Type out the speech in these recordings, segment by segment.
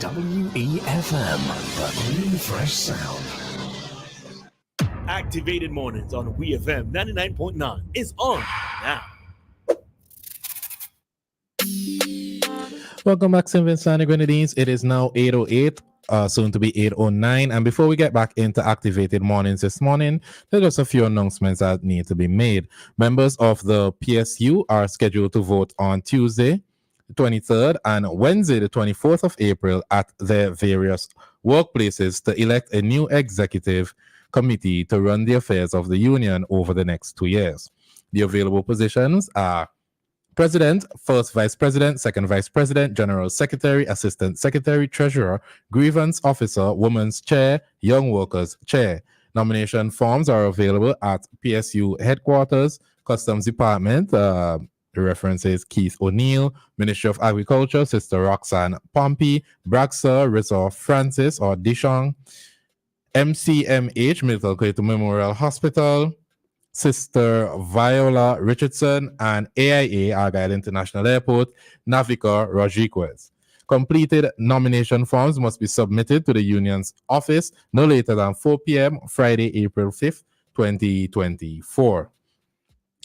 WEFM, the clean, fresh sound. Activated Mornings on WEFM 99.9 is on now. Welcome back, St. Vincent and Grenadines. It is now 8:08, soon to be 8:09. And before we get back into Activated Mornings this morning, there's just a few announcements that need to be made. Members of the PSU are scheduled to vote on Tuesday, the 23rd, and Wednesday, the 24th of April, at their various workplaces to elect a new executive committee to run the affairs of the union over the next 2 years. The available positions are President, First Vice President, Second Vice President, General Secretary, Assistant Secretary, Treasurer, Grievance Officer, Women's Chair, Young Workers Chair. Nomination forms are available at PSU Headquarters, Customs Department. The reference is Keith O'Neill, Ministry of Agriculture, Sister Roxanne Pompey, Braxa, Resort Francis or Dishong, MCMH, Middle Clayton Memorial Hospital, Sister Viola Richardson, and AIA, Argyle International Airport, Navica Rodriguez. Completed nomination forms must be submitted to the union's office no later than 4 p.m. Friday, April 5th, 2024.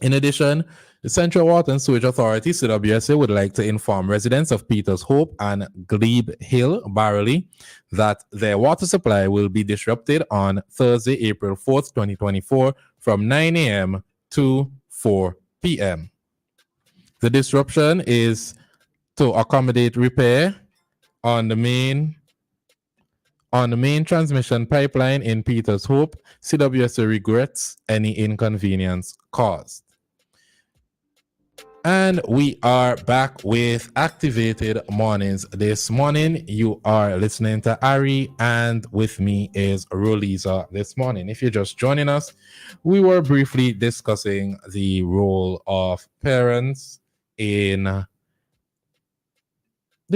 In addition, the Central Water and Sewage Authority, CWSA, would like to inform residents of Peters Hope and Glebe Hill, Barley, that their water supply will be disrupted on Thursday, April 4th, 2024, from 9 a.m. to 4 p.m. The disruption is to accommodate repair on the main transmission pipeline in Peters Hope. CWSA regrets any inconvenience caused. And we are back with Activated Mornings. This morning, you are listening to Ari, and with me is Roleza this morning. If you're just joining us, we were briefly discussing the role of parents in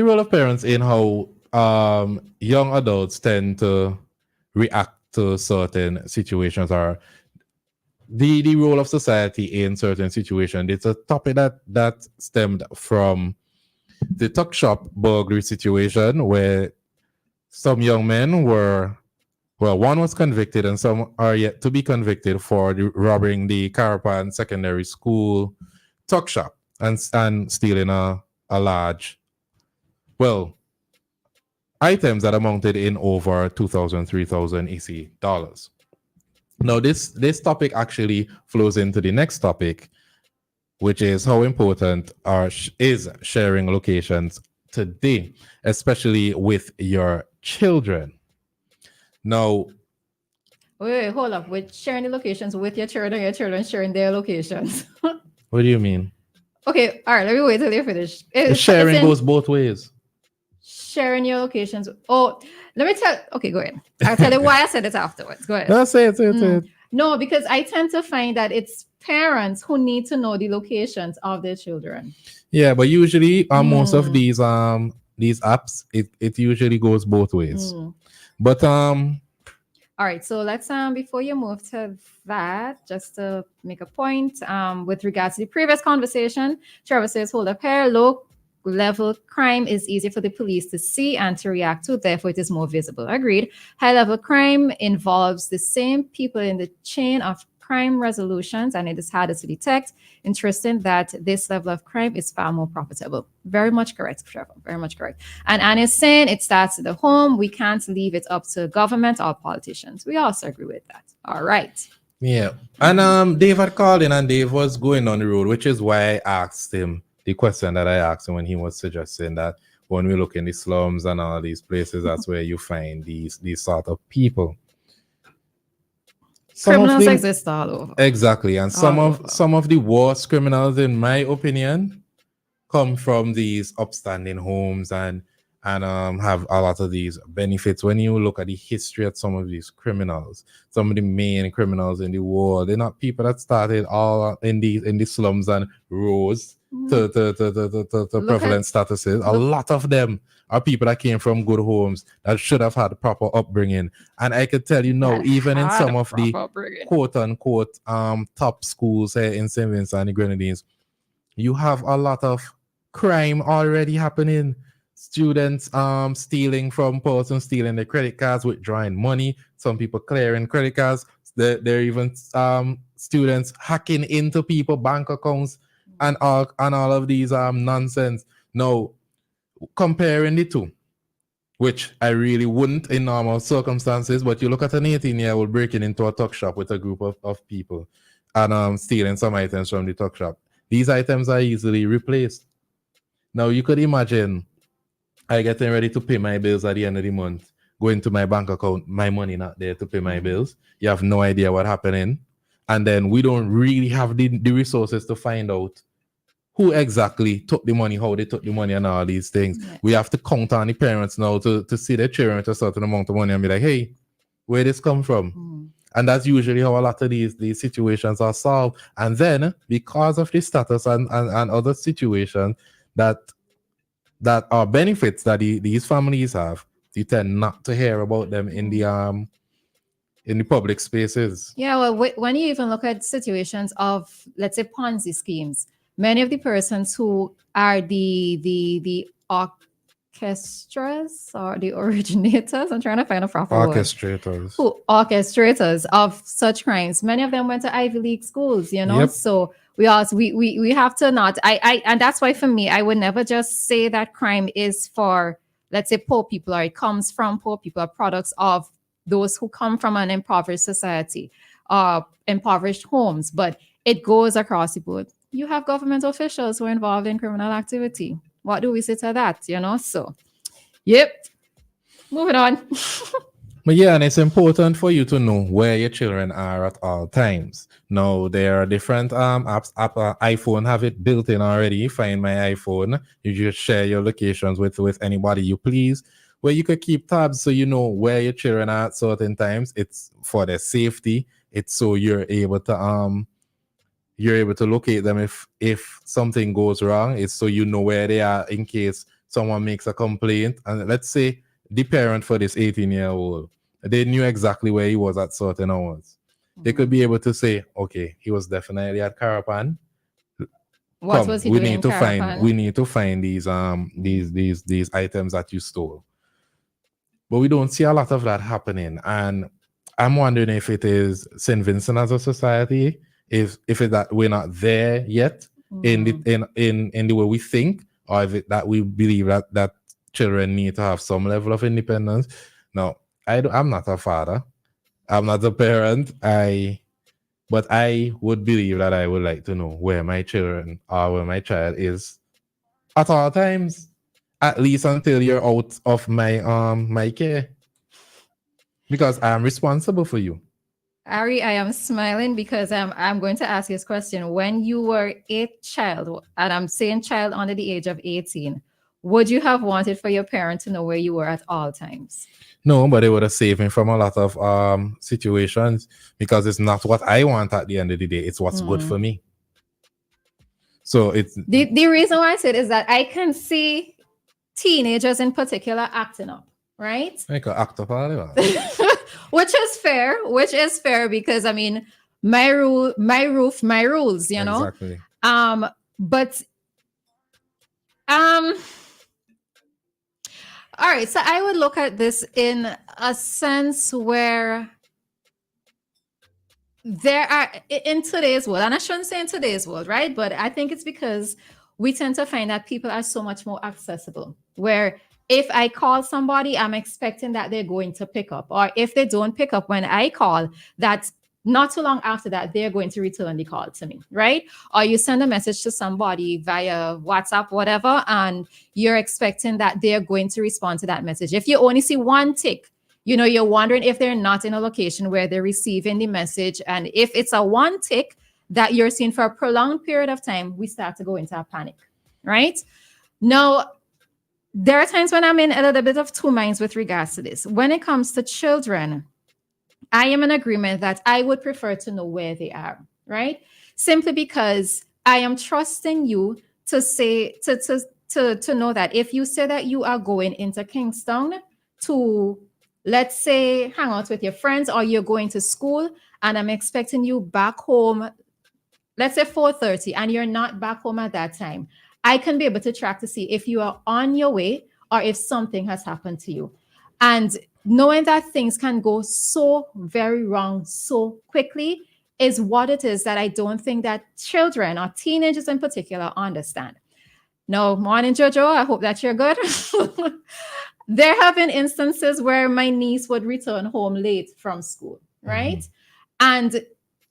how young adults tend to react to certain situations, or the role of society in certain situations. It's a topic that stemmed from the tuck shop burglary situation, where some young men one was convicted and some are yet to be convicted for robbing the Carapan Secondary School tuck shop and stealing a large, items that amounted in over 2,000, 3,000 EC dollars. Now, this topic actually flows into the next topic, which is how important is sharing locations today, especially with your children. Now, wait, hold up. With sharing the locations with your children sharing their locations. What do you mean? Okay, all right, let me wait till you finish. Sharing goes both ways. Sharing your locations. Oh, let me tell. Okay, go ahead. I'll tell you why I said it afterwards. Go ahead. No, say it. No, because I tend to find that it's parents who need to know the locations of their children. Yeah, but usually most of these apps, it usually goes both ways. But all right, so let's before you move to that, just to make a point, with regards to the previous conversation, Trevor says, hold up here, low level crime is easier for the police to see and to react to, therefore it is more visible. Agreed. High level crime involves the same people in the chain of crime resolutions, and it is harder to detect. Interesting that this level of crime is far more profitable. Very much correct, Trevor. Very much correct. And Anne is saying it starts at the home. We can't leave it up to government or politicians. We also agree with that. All right. Yeah. And Dave had called in, and Dave was going on the road, which is why I asked him the question that I asked him when he was suggesting that when we look in the slums and all these places, that's where you find these sort of people. Criminals exist all over. Exactly. And some of the worst criminals, in my opinion, come from these upstanding homes and have a lot of these benefits. When you look at the history of some of these criminals, some of the main criminals in the world, they're not people that started all in the slums and rose to prevalent statuses. A lot of them are people that came from good homes that should have had proper upbringing. And I could tell you now, even in some of the quote unquote top schools here in St. Vincent and the Grenadines, you have a lot of crime already happening. students stealing from persons, stealing their credit cards, withdrawing money, some people clearing credit cards. There are even students hacking into people bank accounts and all of these nonsense. Now, comparing the two, which I really wouldn't in normal circumstances, but you look at an 18-year-old breaking into a tuck shop with a group of people and stealing some items from the tuck shop. These items are easily replaced. Now, you could imagine I getting ready to pay my bills at the end of the month, going to my bank account, my money not there to pay my bills. You have no idea what happening. And then we don't really have the resources to find out who exactly took the money, how they took the money, and all these things. Yeah. We have to count on the parents now to see their children with a certain amount of money and be like, hey, where this come from? And that's usually how a lot of these situations are solved. And then because of the status and other situations that are benefits that these families have, you tend not to hear about them in the public spaces. Yeah, well, when you even look at situations of, let's say, Ponzi schemes, many of the persons who are the orchestras or the originators, I'm trying to find a proper word. Orchestrators of such crimes, many of them went to Ivy League schools, you know. Yep. So we have to not, and that's why for me, I would never just say that crime is for, let's say, poor people, or it comes from poor people, or products of those who come from an impoverished society, impoverished homes, but it goes across the board. You have government officials who are involved in criminal activity. What do we say to that? You know, so, yep. Moving on. But yeah, and it's important for you to know where your children are at all times. Now, there are different apps. iPhone have it built in already. Find My iPhone. You just share your locations with anybody you please, where you could keep tabs so you know where your children are at certain times. It's for their safety. It's so you're able to locate them if something goes wrong. It's so you know where they are in case someone makes a complaint. And let's say the parent for this 18-year-old, they knew exactly where he was at certain hours. They could be able to say, okay, he was definitely at Carapan. What was he doing in Carapan? We need to find these items that you stole. But we don't see a lot of that happening. And I'm wondering if it is St. Vincent as a society, if it's that we're not there yet in the way we think, or if it that we believe that children need to have some level of independence. Now, I'm not a father. I'm not a parent. But I would believe that I would like to know where my children or where my child is at all times, at least until you're out of my care, because I'm responsible for you. Ari, I am smiling because I'm going to ask you this question. When you were a child, and I'm saying child under the age of 18, would you have wanted for your parent to know where you were at all times? No, but it would have saved me from a lot of situations, because it's not what I want at the end of the day. It's what's good for me. So it's the reason why I said is that I can see teenagers in particular acting up, right? I can act up all the way. Which is fair because I mean, my roof, my rules, you know. Exactly. But all right, so I would look at this in a sense where there are, in today's world, and I shouldn't say in today's world, right? But I think it's because we tend to find that people are so much more accessible, where if I call somebody, I'm expecting that they're going to pick up. Or if they don't pick up when I call, that's not too long after that, they're going to return the call to me, right? Or you send a message to somebody via WhatsApp, whatever, and you're expecting that they're going to respond to that message. If you only see one tick, you know, you're wondering if they're not in a location where they're receiving the message. And if it's a one tick that you're seeing for a prolonged period of time, we start to go into a panic, right? Now, there are times when I'm in a little bit of two minds with regards to this. When it comes to children, I am in agreement that I would prefer to know where they are, right? Simply because I am trusting you to say, to know that if you say that you are going into Kingston to, let's say, hang out with your friends, or you're going to school, and I'm expecting you back home, let's say 4:30, and you're not back home at that time, I can be able to track to see if you are on your way or if something has happened to you. And knowing that things can go so very wrong so quickly is what it is that I don't think that children or teenagers in particular understand. No, morning, Jojo. I hope that you're good. There have been instances where my niece would return home late from school, right? And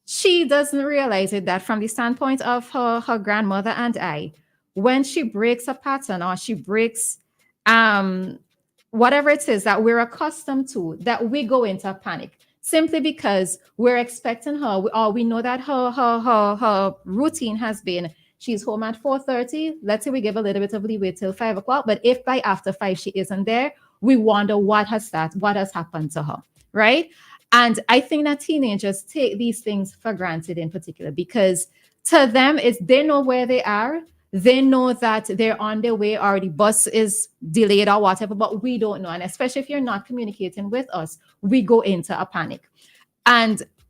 she doesn't realize it that from the standpoint of her grandmother and I, when she breaks a pattern or she breaks whatever it is that we're accustomed to, that we go into a panic simply because we're expecting her, or we know that her routine has been she's home at 4:30. Let's say we give a little bit of leeway till 5 o'clock. But if by after 5 she isn't there, we wonder what has happened to her, right? And I think that teenagers take these things for granted in particular because to them, they know where they are. They know that they're on their way or the bus is delayed or whatever, but we don't know. And especially if you're not communicating with us, we go into a panic.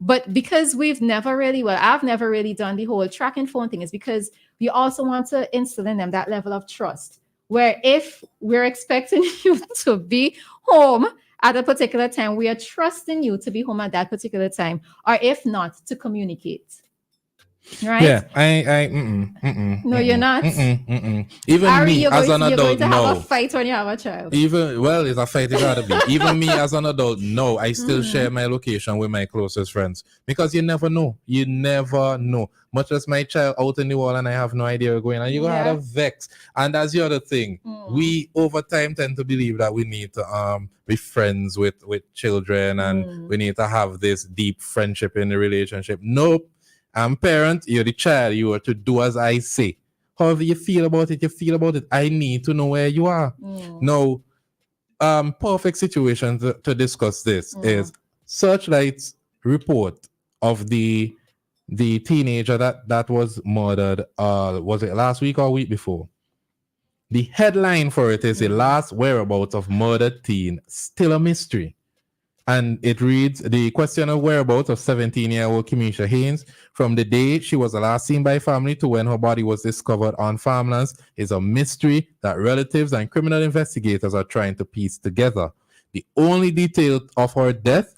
But because I've never really done the whole tracking phone thing, is because we also want to instill in them that level of trust, where if we're expecting you to be home at a particular time, we are trusting you to be home at that particular time, or if not, to communicate. Right? Yeah, No, you're not. Even Ari, me as an you're going adult, to no. have a fight when you have a child. It's a fight it gotta be. Even me as an adult, no, I still share my location with my closest friends because you never know. You never know. Much as my child out in the world and I have no idea what's going on, you're gonna have a vex. And that's the other thing. We over time tend to believe that we need to be friends with children and we need to have this deep friendship in the relationship. Nope. I'm parent, you're the child, you are to do as I say. However you feel about it, you feel about it. I need to know where you are. Now, perfect situation to discuss this is Searchlight's report of the teenager that was murdered. Was it last week or week before? The headline for it is the last whereabouts of murdered teen, still a mystery. And it reads, the question of whereabouts of 17-year-old Kamisha Haynes from the day she was last seen by family to when her body was discovered on farmlands is a mystery that relatives and criminal investigators are trying to piece together. The only detail of her death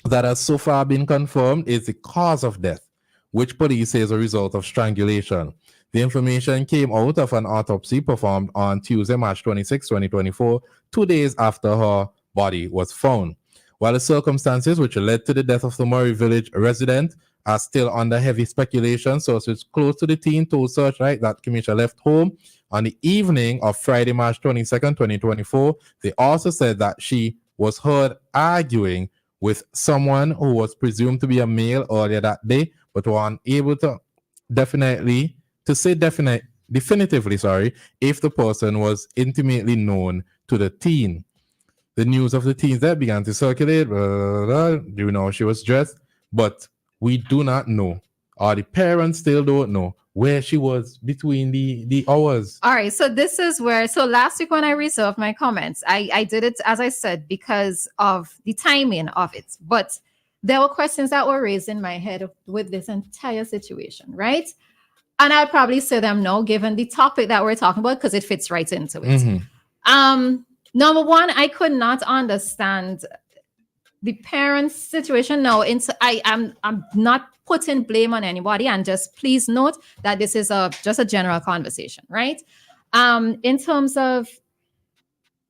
that has so far been confirmed is the cause of death, which police say is a result of strangulation. The information came out of an autopsy performed on Tuesday, March 26, 2024, 2 days after her body was found. While the circumstances which led to the death of the Murray Village resident are still under heavy speculation, sources close to the teen told Searchlight that Kamisha left home on the evening of Friday, March 22nd, 2024. They also said that she was heard arguing with someone who was presumed to be a male earlier that day, but were unable to definitively if the person was intimately known to the teen. The news of the teens that began to circulate. Do you know she was dressed? But we do not know, or the parents still don't know where she was between the hours. All right, so this is where, so last week when I reserved my comments, I did it, as I said, because of the timing of it. But there were questions that were raised in my head with this entire situation, right? And I'll probably say them now, given the topic that we're talking about, because it fits right into it. Number one, I could not understand the parents' situation. No, I'm not putting blame on anybody, and just please note that this is just a general conversation, right? In terms of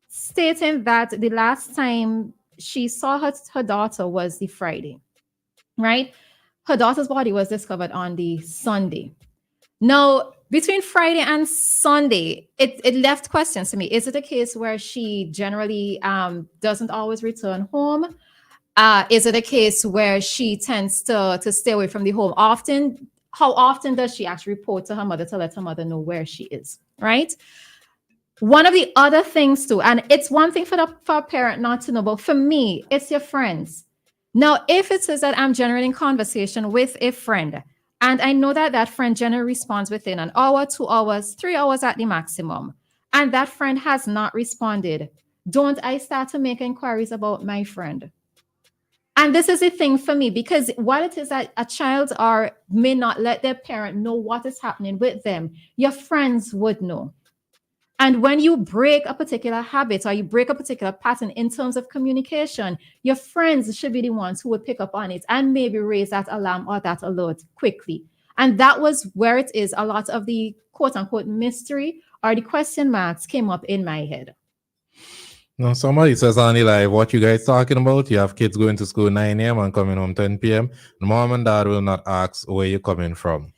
stating that the last time she saw her daughter was the Friday, right? Her daughter's body was discovered on the Sunday. Now, between Friday and Sunday, it left questions to me. Is it a case where she generally doesn't always return home? Is it a case where she tends to stay away from the home often? How often does she actually report to her mother to let her mother know where she is, right? One of the other things too, and it's one thing for a parent not to know, but for me, it's your friends. Now, if it says that I'm generating conversation with a friend, and I know that that friend generally responds within an hour, 2 hours, 3 hours at the maximum, and that friend has not responded, don't I start to make inquiries about my friend? And this is a thing for me, because while it is that a child may not let their parent know what is happening with them, your friends would know. And when you break a particular habit or you break a particular pattern in terms of communication, your friends should be the ones who would pick up on it and maybe raise that alarm or that alert quickly. And that was where it is. A lot of the quote unquote mystery or the question marks came up in my head. No, somebody says on the live, what you guys talking about? You have kids going to school 9 a.m. and coming home 10 p.m. Mom and dad will not ask where you're coming from.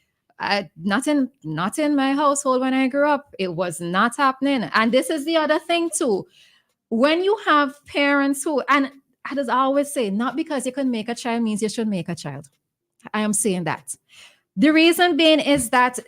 Not in my household when I grew up. It was not happening. And this is the other thing too. When you have parents who, and as I always say, not because you can make a child means you should make a child. I am saying that. The reason being is that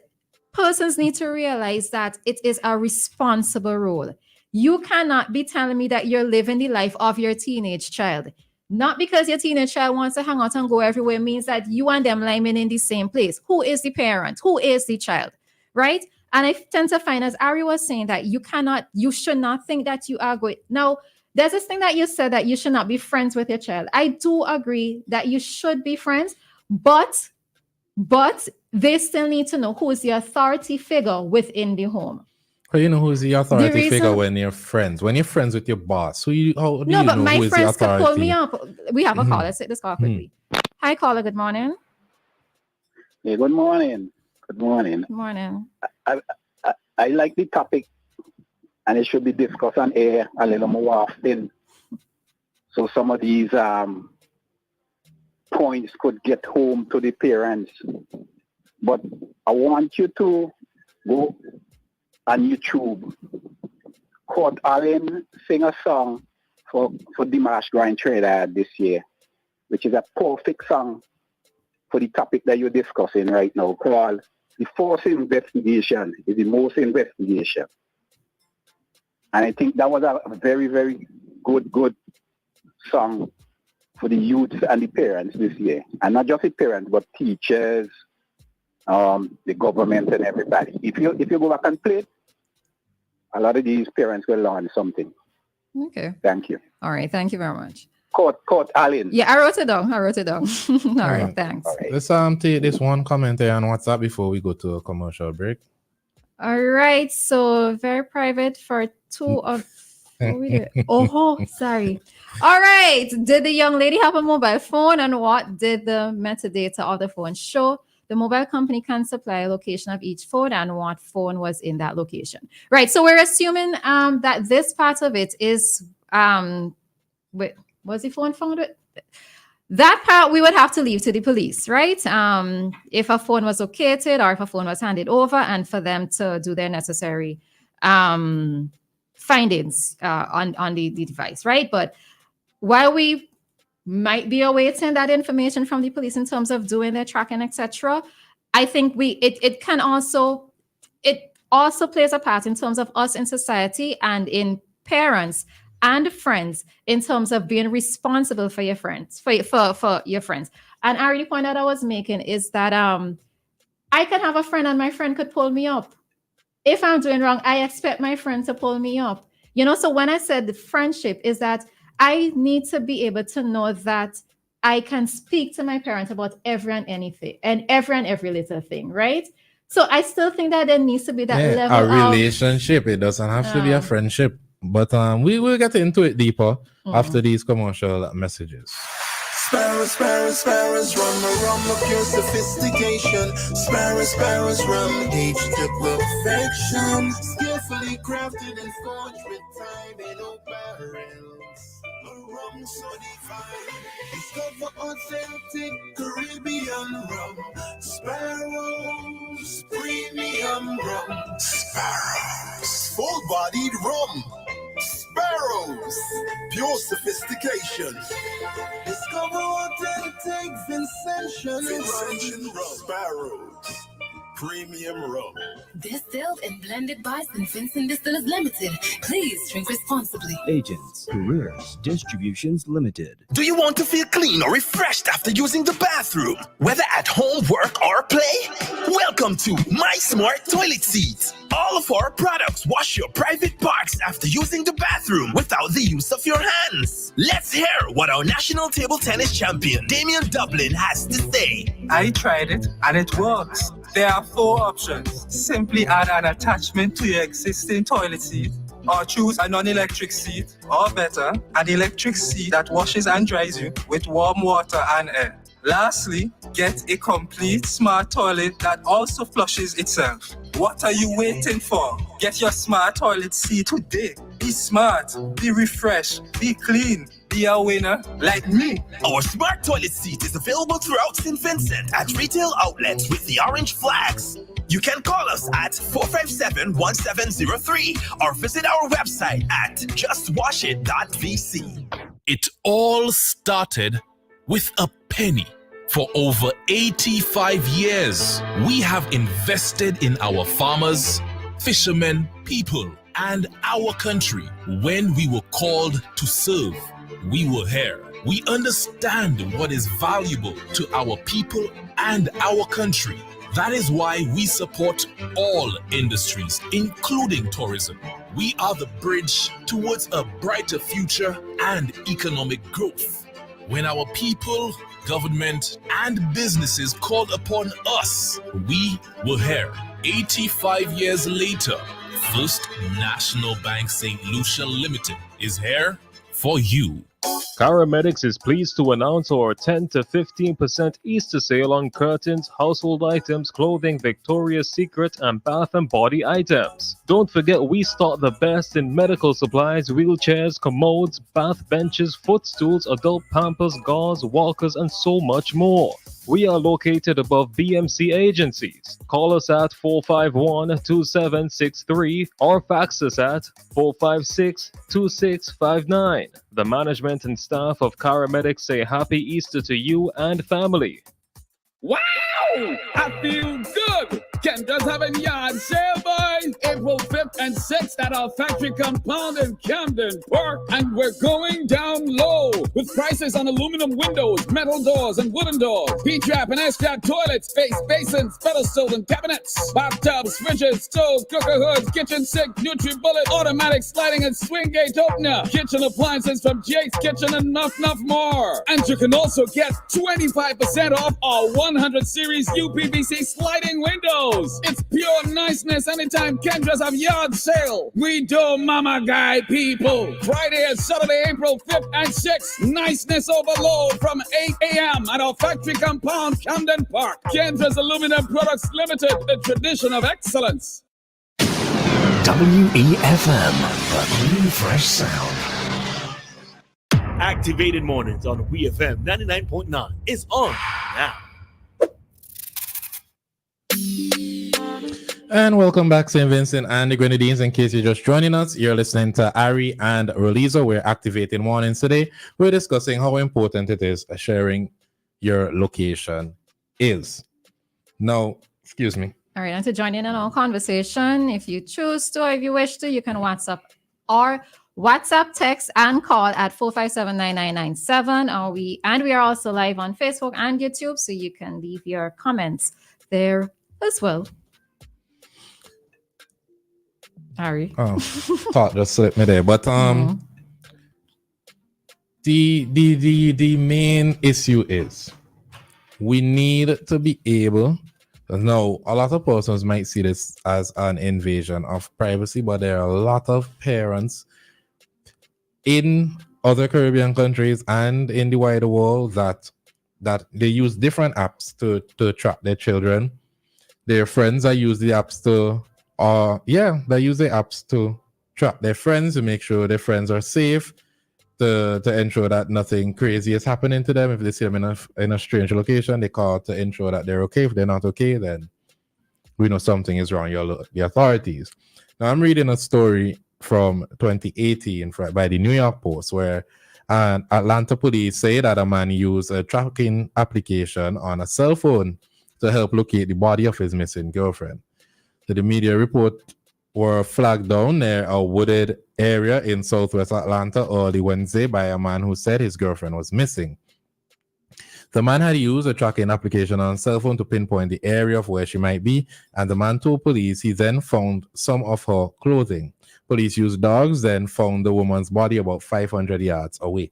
persons need to realize that it is a responsible role. You cannot be telling me that you're living the life of your teenage child. Not because your teenage child wants to hang out and go everywhere means that you and them lying in the same place. Who is the parent? Who is the child? Right? And I tend to find, as Ari was saying, that you should not think that you are going. Now, there's this thing that you said that you should not be friends with your child. I do agree that you should be friends, but they still need to know who is the authority figure within the home. Well, you know who's the authority figure when you're friends? When you're friends with your boss, how do you know my who is friends the authority? could pull me up. We have a call. Let's take this call quickly. Hi, caller. Good morning. Hey, good morning. Good morning. Good morning. I like the topic, and it should be discussed on air a little more often, so some of these points could get home to the parents. But I want you to go on YouTube. Court Allen sing a song for Dimash Grand Trinidad this year, which is a perfect song for the topic that you're discussing right now, called The Force Investigation is the Most Investigation. And I think that was a very, very good song for the youth and the parents this year. And not just the parents, but teachers, the government and everybody. If you go back and play it, a lot of these parents will learn something. Okay. Thank you. All right. Thank you very much. Court Allen. Yeah, I wrote it down. All right. Thanks. All right. Let's take this one comment there on WhatsApp before we go to a commercial break. All right. So very private for two of. Oh, sorry. All right. Did the young lady have a mobile phone, and what did the metadata of the phone show? The mobile company can supply a location of each phone and what phone was in that location. Right. So we're assuming that this part of it is was the phone found? That part we would have to leave to the police, right? If a phone was located or if a phone was handed over, and for them to do their necessary findings on the device, right? But while we might be awaiting that information from the police in terms of doing their tracking, etc., I think it also plays a part in terms of us in society and in parents and friends in terms of being responsible for your friends, for your friends. And Ari, the point that I was making is that I can have a friend and my friend could pull me up. If I'm doing wrong, I expect my friend to pull me up. So when I said the friendship is that I need to be able to know that I can speak to my parents about every and anything and every little thing, right? So I still think that there needs to be that level a of relationship. It doesn't have to be a friendship. But we will get into it deeper after these commercial messages. Sparrows, rum of pure sophistication. Sparrows, rum, aged to perfection. Skillfully crafted and forged with time in oak barrels. A rum so divine. Discover authentic Caribbean rum. Sparrows, premium rum. Sparrows, full-bodied rum. Sparrows, pure sophistication. Discover authentic Vincentian rum. Sparrows, premium rum. Distilled and blended by St. Vincent Distillers Limited. Please drink responsibly. Agents, Careers, Distributions Limited. Do you want to feel clean or refreshed after using the bathroom? Whether at home, work, or play? Welcome to My Smart Toilet Seats. All of our products wash your private parts after using the bathroom without the use of your hands. Let's hear what our national table tennis champion, Damian Dublin, has to say. I tried it and it works. There are 4 options. Simply add an attachment to your existing toilet seat, or choose a non-electric seat, or better, an electric seat that washes and dries you with warm water and air. Lastly, get a complete smart toilet that also flushes itself. What are you waiting for? Get your smart toilet seat today. Be smart, be refreshed, be clean, be a winner like me. Our smart toilet seat is available throughout St. Vincent at retail outlets with the orange flags. You can call us at 457-1703 or visit our website at justwashit.vc. It all started with a penny. For over 85 years, we have invested in our farmers, fishermen, people, and our country. When we were called to serve, we were here. We understand what is valuable to our people and our country. That is why we support all industries, including tourism. We are the bridge towards a brighter future and economic growth. When our people, government, and businesses called upon us, we were here. 85 years later, First National Bank St. Lucia Limited is here for you. Paramedics is pleased to announce our 10 to 15% Easter sale on curtains, household items, clothing, Victoria's Secret, and bath and body items. Don't forget we stock the best in medical supplies, wheelchairs, commodes, bath benches, footstools, adult pampers, gauze, walkers, and so much more. We are located above BMC agencies. Call us at 451-2763 or fax us at 456-2659. The management and staff of Paramedics say Happy Easter to you and family. Wow! I feel good! Kendra's having yard sale, boys! April 5th and 6th at our factory compound in Camden Park. And we're going down low with prices on aluminum windows, metal doors, and wooden doors, P-trap and S-trap toilets, face basins, pedestals, and cabinets, bathtubs, fridges, stoves, cooker hoods, kitchen sink, Nutri-Bullet, automatic sliding and swing gate opener, kitchen appliances from Jake's Kitchen, and enough more. And you can also get 25% off our 100 series UPVC sliding windows. It's pure niceness anytime Kendra's have yard sale. We do mama guy people. Friday and Saturday, April 5th and 6th. Niceness overload from 8 a.m. at our factory compound, Camden Park. Kendra's Aluminum Products Limited, the tradition of excellence. WEFM, the new fresh sound. Activated Mornings on WEFM 99.9 is on now. And welcome back, St. Vincent and the Grenadines. In case you're just joining us, you're listening to Ari and Roleza. We're activating mornings today. We're discussing how important it is sharing your location is. Now, excuse me. All right, and to join in on our conversation, if you choose to or if you wish to, you can WhatsApp or WhatsApp, text, and call at 457-9997. We are also live on Facebook and YouTube, so you can leave your comments there as well. Harry. Oh, thought just slipped me there. But the main issue is we need to be able. Now, a lot of persons might see this as an invasion of privacy, but there are a lot of parents in other Caribbean countries and in the wider world that they use different apps to track their children. Their friends are using the apps to they use the apps to track their friends to make sure their friends are safe, to ensure that nothing crazy is happening to them. If they see them in a strange location, they call to ensure that they're okay. If they're not okay, then we know something is wrong. You alert the authorities. Now, I'm reading a story from 2018 by the New York Post where Atlanta police say that a man used a tracking application on a cell phone to help locate the body of his missing girlfriend. So the media report were flagged down near a wooded area in southwest Atlanta early Wednesday by a man who said his girlfriend was missing. The man had used a tracking application on a cell phone to pinpoint the area of where she might be, and the man told police he then found some of her clothing. Police used dogs, then found the woman's body about 500 yards away.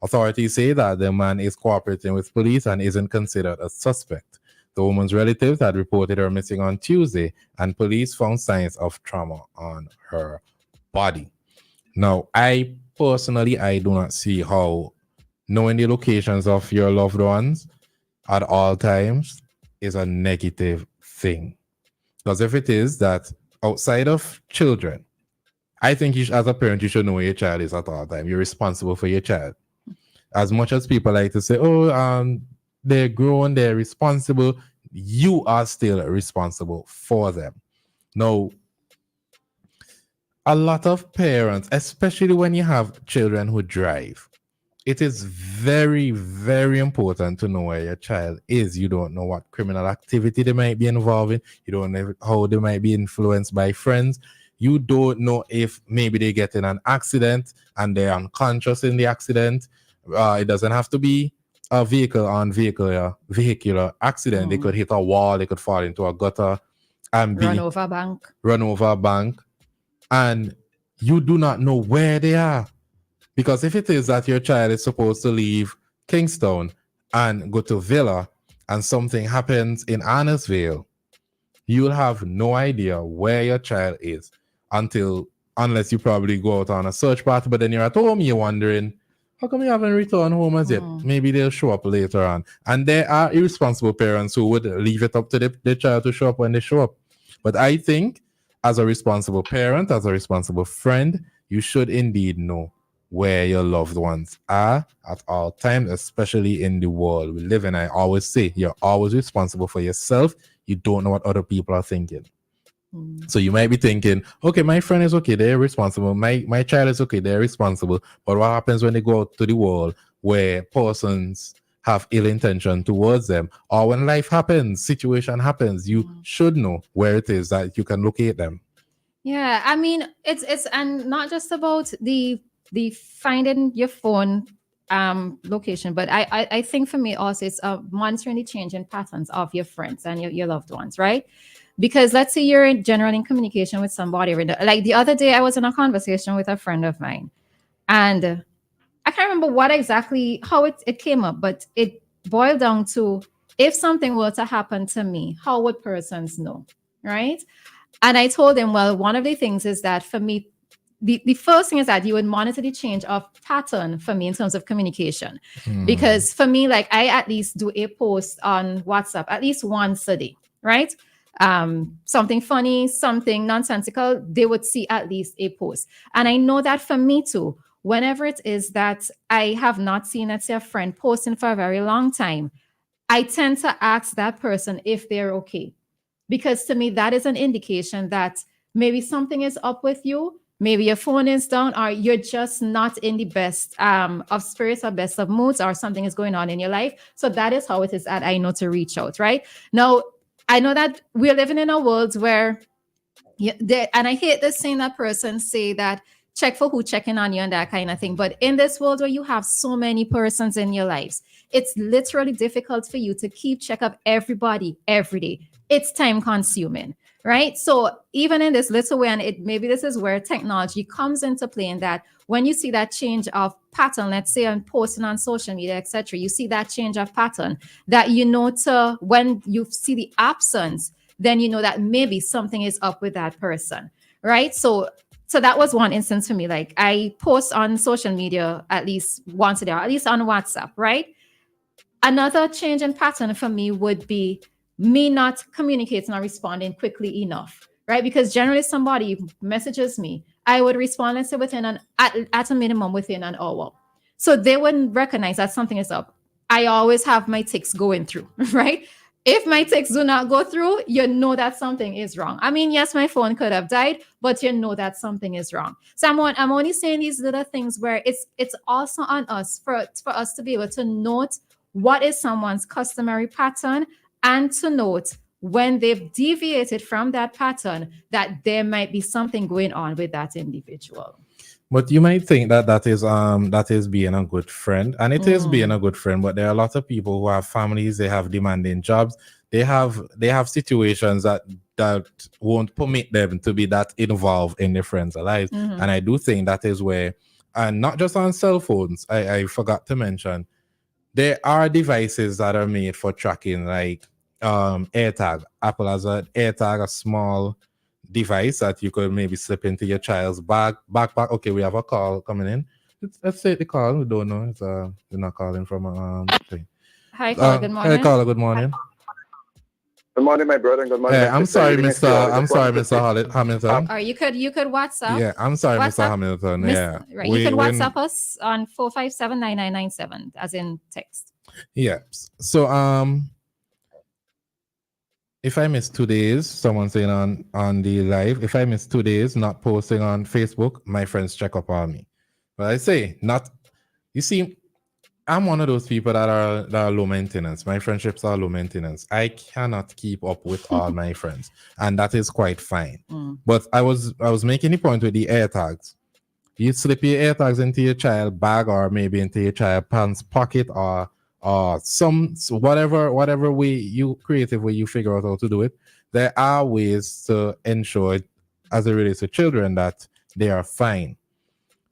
Authorities say that the man is cooperating with police and isn't considered a suspect. The woman's relatives had reported her missing on Tuesday, and police found signs of trauma on her body. Now, I personally, I do not see how knowing the locations of your loved ones at all times is a negative thing. Because if it is that outside of children, I think as a parent, you should know where your child is at all time. You're responsible for your child. As much as people like to say, they're grown, they're responsible, you are still responsible for them. Now, a lot of parents, especially when you have children who drive, it is very, very important to know where your child is. You don't know what criminal activity they might be involved in. You don't know how they might be influenced by friends. You don't know if maybe they get in an accident and they're unconscious in the accident. It doesn't have to be a vehicular accident. They could hit a wall, they could fall into a gutter and run over a bank. And you do not know where they are. Because if it is that your child is supposed to leave Kingston and go to Villa and something happens in Annisville, you'll have no idea where your child is unless you probably go out on a search party, but then you're at home, you're wondering, how come you haven't returned home as yet? Maybe they'll show up later on. And there are irresponsible parents who would leave it up to the child to show up when they show up. But I think as a responsible parent, as a responsible friend, you should indeed know where your loved ones are at all times, especially in the world we live in. I always say, you're always responsible for yourself. You don't know what other people are thinking. So you might be thinking, okay, my friend is okay, they're responsible. My child is okay, they're responsible. But what happens when they go out to the world where persons have ill intention towards them? Or when life happens, situation happens, you should know where it is that you can locate them. Yeah, I mean, it's and not just about the finding your phone location, but I think for me also it's monitoring the changing patterns of your friends and your loved ones, right? Because let's say you're generally in communication with somebody. Like the other day, I was in a conversation with a friend of mine, and I can't remember how it came up, but it boiled down to, if something were to happen to me, how would persons know, right? And I told him, well, one of the things is that for me, the first thing is that you would monitor the change of pattern for me in terms of communication. Because for me, like, I at least do a post on WhatsApp at least once a day, right? Something funny, something nonsensical, they would see at least a post. And I know that for me too, whenever it is that I have not seen, let's say, a friend posting for a very long time, I tend to ask that person if they're okay. Because to me, that is an indication that maybe something is up with you. Maybe your phone is down, or you're just not in the best of spirits or best of moods, or something is going on in your life. So that is how it is that I know to reach out, right? Now, I know that we're living in a world where, and I hate this saying that persons say that check for who checking on you and that kind of thing. But in this world where you have so many persons in your lives, it's literally difficult for you to keep check of everybody every day. It's time consuming, right? So even in this little way, and maybe this is where technology comes into play, in that when you see that change of pattern, let's say on posting on social media, etc., you see that change of pattern, that you know when you see the absence, then you know that maybe something is up with that person, right? So that was one instance for me. Like, I post on social media at least once a day, or at least on WhatsApp, right? Another change in pattern for me would be me not communicating or responding quickly enough, right? Because generally somebody messages me, I would respond, let's say, at a minimum within an hour. So they wouldn't recognize that something is up. I always have my ticks going through, right? If my ticks do not go through, you know that something is wrong. I mean, yes, my phone could have died, but you know that something is wrong. So I'm only saying these little things where it's also on us for us to be able to note what is someone's customary pattern, and to note when they've deviated from that pattern, that there might be something going on with that individual. But you might think that is being a good friend, and it is being a good friend. But there are a lot of people who have families, they have demanding jobs, they have situations that won't permit them to be that involved in their friends' lives. And I do think that is where, and not just on cell phones, I forgot to mention, there are devices that are made for tracking, like AirTag. Apple has an AirTag, a small device that you could maybe slip into your child's backpack. Okay, we have a call coming in. Let's take the call. We don't know. It's we're not calling from thing. Hi, caller. Good morning. Hi, caller. Good morning. Good morning, my brother, and good morning. I'm sorry, Mr. Hamilton. Or you could WhatsApp. Yeah, I'm sorry, Mr. Hamilton. Yeah, right. You can WhatsApp us on 457-9997, as in text. Yeah. So if I miss 2 days, someone saying on the live, if I miss 2 days not posting on Facebook, my friends check up on me. But I say not. You see, I'm one of those people that are low maintenance. My friendships are low maintenance. I cannot keep up with all my friends, and that is quite fine. But I was making the point with the AirTags. You slip your AirTags into your child bag, or maybe into your child pants pocket, or some whatever way you creative way you figure out how to do it. There are ways to ensure, as it relates to children, that they are fine.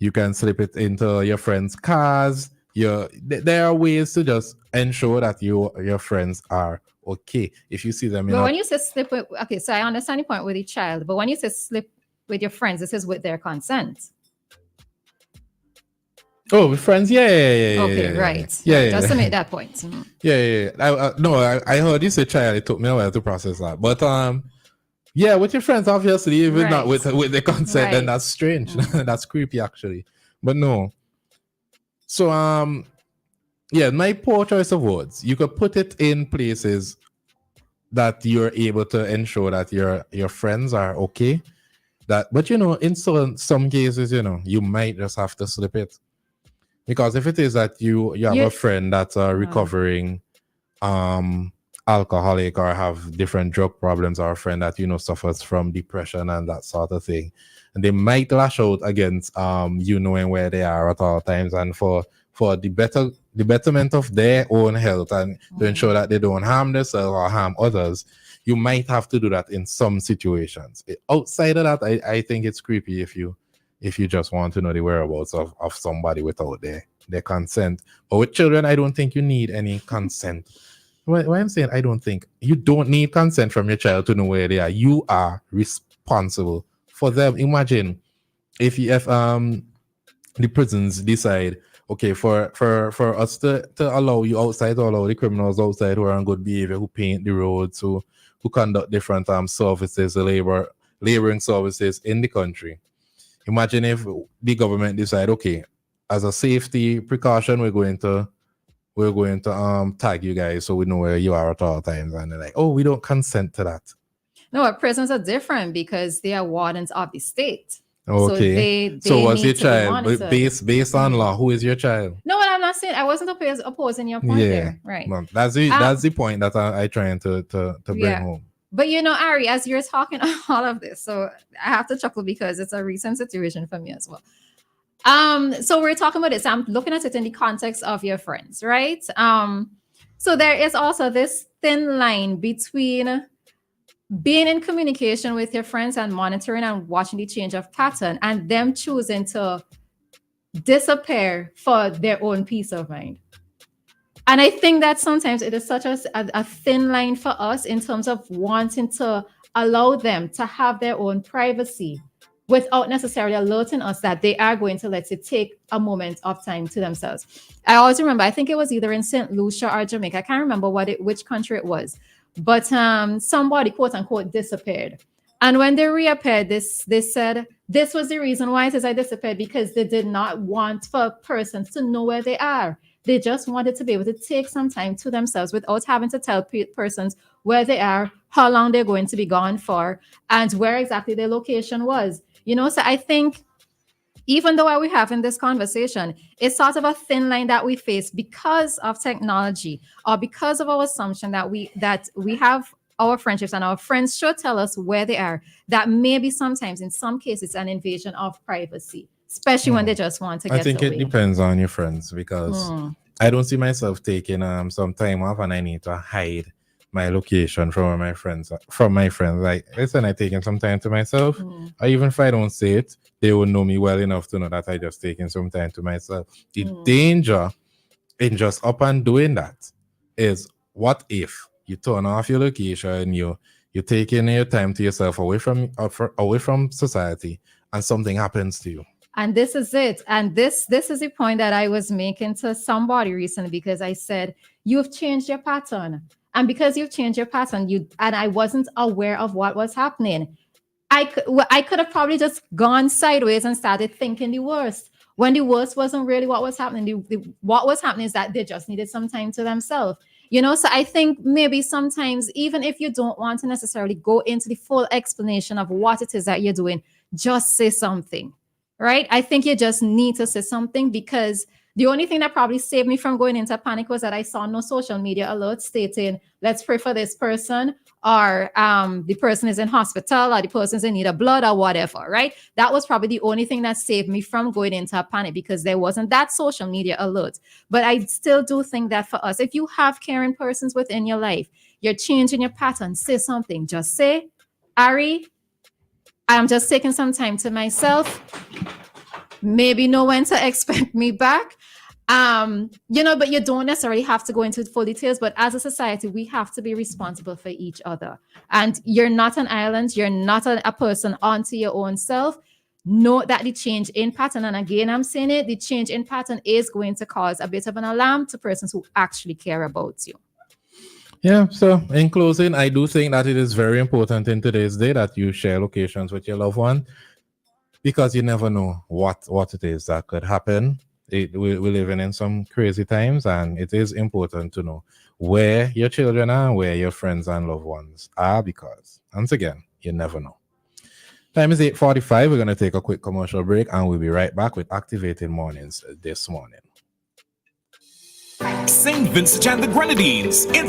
You can slip it into your friends' cars. There are ways to just ensure that your friends are okay. If you see them, but when you say slip with, okay, so I understand the point with the child, but when you say slip with your friends, this is with their consent. Oh, with friends, yeah. Okay, right. Yeah. Just to make that point. Yeah. I heard you say child. It took me a while to process that, but yeah, with your friends, obviously, even not with the consent, then that's strange. That's creepy, actually. But no. So yeah, my poor choice of words. You could put it in places that you're able to ensure that your friends are okay. But in some cases, you might just have to slip it. Because if it is that you have a friend that's a recovering alcoholic or have different drug problems, or a friend that suffers from depression and that sort of thing, and they might lash out against knowing where they are at all times, and for the betterment of their own health, and to ensure that they don't harm themselves or harm others, you might have to do that in some situations. Outside of that, I think it's creepy if you just want to know the whereabouts of somebody without their consent. But with children, I don't think you need any consent. Why I'm saying I don't think you don't need consent from your child to know where they are. You are responsible for them. Imagine if the prisons decide, okay, for us to allow you outside, to allow the criminals outside who are on good behavior, who paint the roads, who conduct different services, laboring services in the country. Imagine if the government decide, okay, as a safety precaution, we're going to tag you guys so we know where you are at all times, and they're like, oh, we don't consent to that. No, but prisons are different because they are wardens of the state. Okay. So what's your child? Based on law, who is your child? No, what I'm not saying, I wasn't opposing your point there. Right. Well, that's the point that I trying to bring home. But Ari, as you're talking all of this, so I have to chuckle because it's a recent situation for me as well. So we're talking about this. I'm looking at it in the context of your friends, right? So there is also this thin line between being in communication with your friends and monitoring and watching the change of pattern, and them choosing to disappear for their own peace of mind. And I think that sometimes it is such a thin line for us in terms of wanting to allow them to have their own privacy without necessarily alerting us that they are going to, let's say, take a moment of time to themselves. I always remember, I think it was either in St. Lucia or Jamaica. I can't remember which country it was. But somebody, quote unquote, disappeared. And when they reappeared, they said this was the reason why it says I disappeared, because they did not want for persons to know where they are. They just wanted to be able to take some time to themselves without having to tell persons where they are, how long they're going to be gone for, and where exactly their location was. So I think even though we're having this conversation, it's sort of a thin line that we face because of technology, or because of our assumption that we have our friendships and our friends should tell us where they are. That maybe sometimes, in some cases, an invasion of privacy, especially when they just want to get away. I think it depends on your friends, because I don't see myself taking some time off and I need to hide my location from my friends. Like, listen, I taking some time to myself. Or even if I don't say it, they will know me well enough to know that I just taking some time to myself. The danger in just up and doing that is, what if you turn off your location, you're taking your time to yourself away from society, and something happens to you. And this is it. And this is the point that I was making to somebody recently, because I said, you've changed your pattern. And because you've changed your pattern, and I wasn't aware of what was happening. I could have probably just gone sideways and started thinking the worst, when the worst wasn't really what was happening. What was happening is that they just needed some time to themselves. So I think maybe sometimes, even if you don't want to necessarily go into the full explanation of what it is that you're doing, just say something. Right? I think you just need to say something, because the only thing that probably saved me from going into panic was that I saw no social media alerts stating, let's pray for this person, or the person is in hospital, or the person's in need of blood, or whatever, right? That was probably the only thing that saved me from going into a panic, because there wasn't that social media alert. But I still do think that for us, if you have caring persons within your life, you're changing your pattern, say something. Just say, Ari, I'm just taking some time to myself. Maybe know when to expect me back. But you don't necessarily have to go into full details. But as a society, we have to be responsible for each other. And you're not an island. You're not a person onto your own self. Know that the change in pattern, and again, I'm saying it, the change in pattern is going to cause a bit of an alarm to persons who actually care about you. Yeah, so in closing, I do think that it is very important in today's day that you share locations with your loved one, because you never know what it is that could happen. We're living in some crazy times, and it is important to know where your children are, where your friends and loved ones are, because, once again, you never know. Time is 8:45. We're going to take a quick commercial break, and we'll be right back with Activated Mornings this morning. St. Vincent and the Grenadines. It's